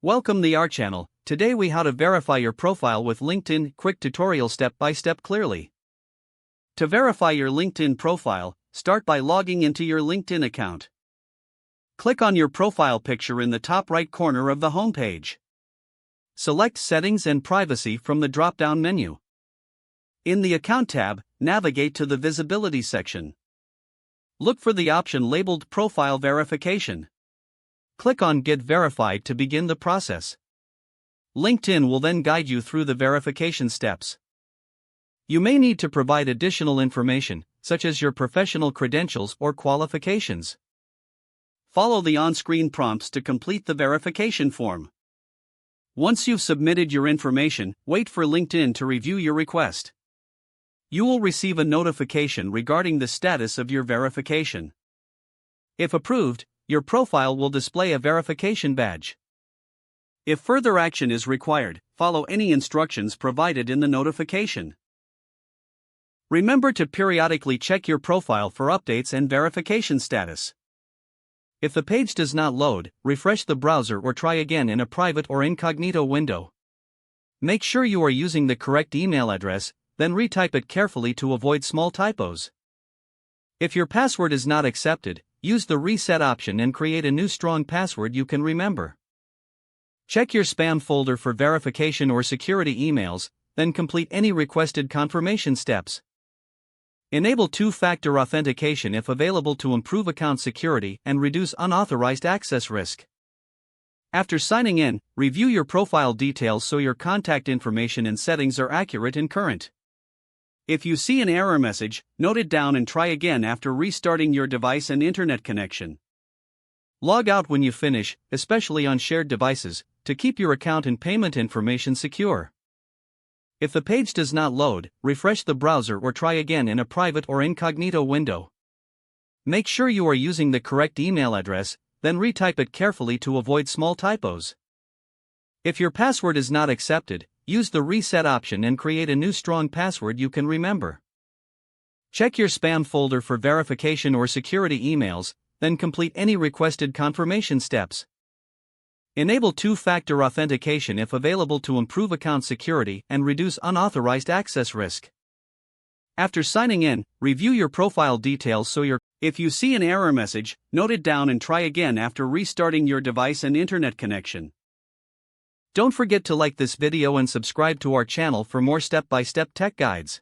Welcome to our channel. Today we how to verify your profile with LinkedIn. Quick tutorial step by step clearly. To verify your LinkedIn profile, start by logging into your LinkedIn account. Click on your profile picture in the top right corner of the home page. Select Settings and Privacy from the drop-down menu. In the Account tab, navigate to the Visibility section. Look for the option labeled Profile Verification. Click on Get Verified to begin the process. LinkedIn will then guide you through the verification steps. You may need to provide additional information, such as your professional credentials or qualifications. Follow the on-screen prompts to complete the verification form. Once you've submitted your information, wait for LinkedIn to review your request. You will receive a notification regarding the status of your verification. If approved, your profile will display a verification badge. If further action is required, follow any instructions provided in the notification. Remember to periodically check your profile for updates and verification status. If the page does not load, refresh the browser or try again in a private or incognito window. Make sure you are using the correct email address, then retype it carefully to avoid small typos. If your password is not accepted, use the reset option and create a new strong password you can remember. Check your spam folder for verification or security emails, then complete any requested confirmation steps. Enable two-factor authentication if available to improve account security and reduce unauthorized access risk. After signing in, review your profile details so your contact information and settings are accurate and current. If you see an error message, note it down and try again after restarting your device and internet connection. Log out when you finish, especially on shared devices, to keep your account and payment information secure. If the page does not load, refresh the browser or try again in a private or incognito window. Make sure you are using the correct email address, then retype it carefully to avoid small typos. If your password is not accepted, use the reset option and create a new strong password you can remember. Check your spam folder for verification or security emails, then complete any requested confirmation steps. Enable two-factor authentication if available to improve account security and reduce unauthorized access risk. After signing in, review your profile details so if you see an error message, note it down and try again after restarting your device and internet connection. Don't forget to like this video and subscribe to our channel for more step-by-step tech guides.